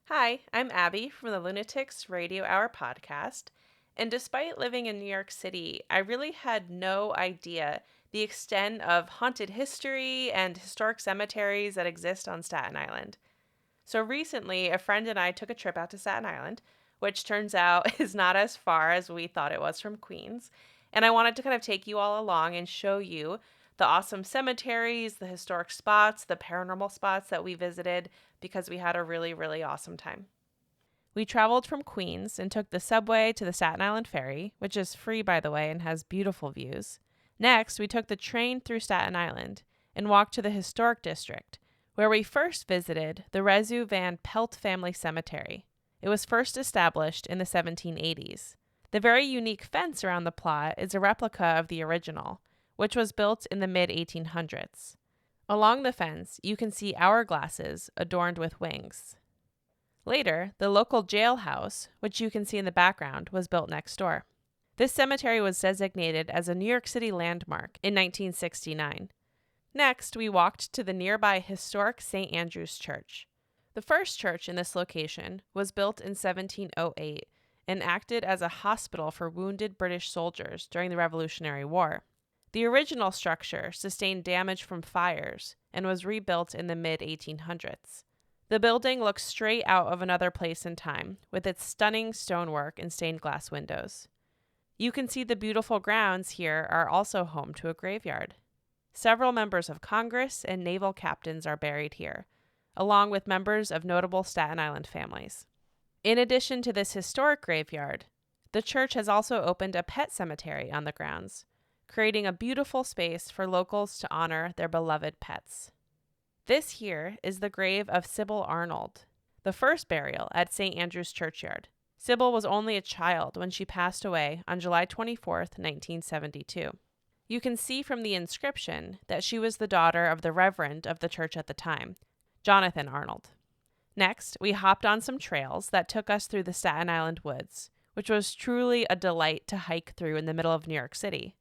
Hi, I'm Abby from the Lunatics Radio Hour podcast. And despite living in New York City, I really had no idea the extent of haunted history and historic cemeteries that exist on Staten Island. So recently, a friend and I took a trip out to Staten Island, which turns out is not as far as we thought it was from Queens. And I wanted to kind of take you all along and show you the awesome cemeteries, the historic spots, the paranormal spots that we visited because we had a really, really awesome time. We traveled from Queens and took the subway to the Staten Island Ferry, which is free, by the way, and has beautiful views. Next, we took the train through Staten Island and walked to the historic district, where we first visited the Rezu Van Pelt family cemetery. It was first established in the 1780s. The very unique fence around the plot is a replica of the original, which was built in the mid-1800s. Along the fence, you can see hourglasses adorned with wings. Later, the local jailhouse, which you can see in the background, was built next door. This cemetery was designated as a New York City landmark in 1969. Next, we walked to the nearby historic St. Andrew's Church. The first church in this location was built in 1708 and acted as a hospital for wounded British soldiers during the Revolutionary War. The original structure sustained damage from fires and was rebuilt in the mid-1800s. The building looks straight out of another place in time, with its stunning stonework and stained glass windows. You can see the beautiful grounds here are also home to a graveyard. Several members of Congress and naval captains are buried here, along with members of notable Staten Island families. In addition to this historic graveyard, the church has also opened a pet cemetery on the grounds, creating a beautiful space for locals to honor their beloved pets. This here is the grave of Sybil Arnold, the first burial at St. Andrew's Churchyard. Sibbel was only a child when she passed away on July 24th, 1972. You can see from the inscription that she was the daughter of the reverend of the church at the time, Jonathan Arnold. Next, we hopped on some trails that took us through the Staten Island woods, which was truly a delight to hike through in the middle of New York City.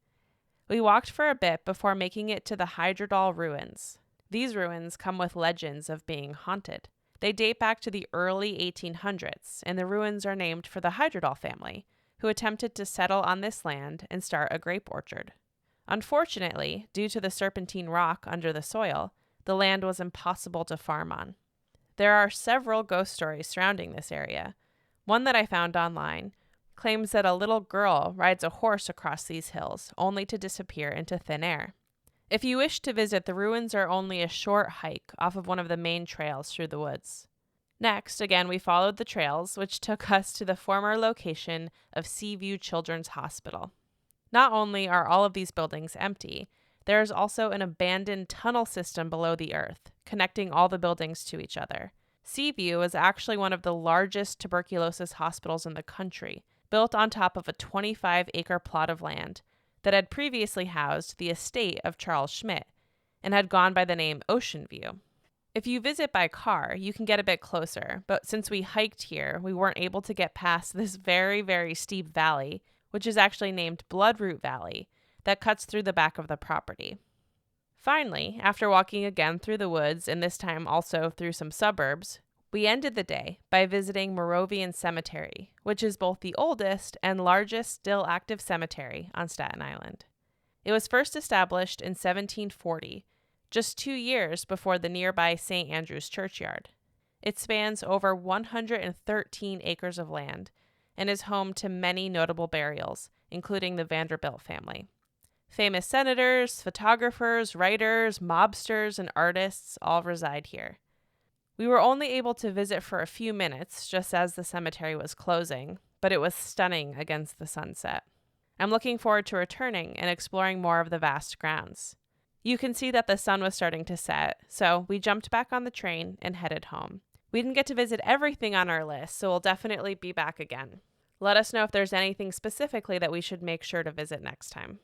We walked for a bit before making it to the Hydrodal ruins. These ruins come with legends of being haunted. They date back to the early 1800s, and the ruins are named for the Hydrodal family, who attempted to settle on this land and start a grape orchard. Unfortunately, due to the serpentine rock under the soil, the land was impossible to farm on. There are several ghost stories surrounding this area. One that I found online claims that a little girl rides a horse across these hills, only to disappear into thin air. If you wish to visit, the ruins are only a short hike off of one of the main trails through the woods. Next, again, we followed the trails, which took us to the former location of Seaview Children's Hospital. Not only are all of these buildings empty, there is also an abandoned tunnel system below the earth, connecting all the buildings to each other. Seaview is actually one of the largest tuberculosis hospitals in the country, built on top of a 25-acre plot of land that had previously housed the estate of Charles Schmidt and had gone by the name Ocean View. If you visit by car, you can get a bit closer, but since we hiked here, we weren't able to get past this very, very steep valley, which is actually named Bloodroot Valley, that cuts through the back of the property. Finally, after walking again through the woods, and this time also through some suburbs, we ended the day by visiting Morovian Cemetery, which is both the oldest and largest still active cemetery on Staten Island. It was first established in 1740, just 2 years before the nearby St. Andrew's Churchyard. It spans over 113 acres of land and is home to many notable burials, including the Vanderbilt family. Famous senators, photographers, writers, mobsters, and artists all reside here. We were only able to visit for a few minutes just as the cemetery was closing, but it was stunning against the sunset. I'm looking forward to returning and exploring more of the vast grounds. You can see that the sun was starting to set, so we jumped back on the train and headed home. We didn't get to visit everything on our list, so we'll definitely be back again. Let us know if there's anything specifically that we should make sure to visit next time.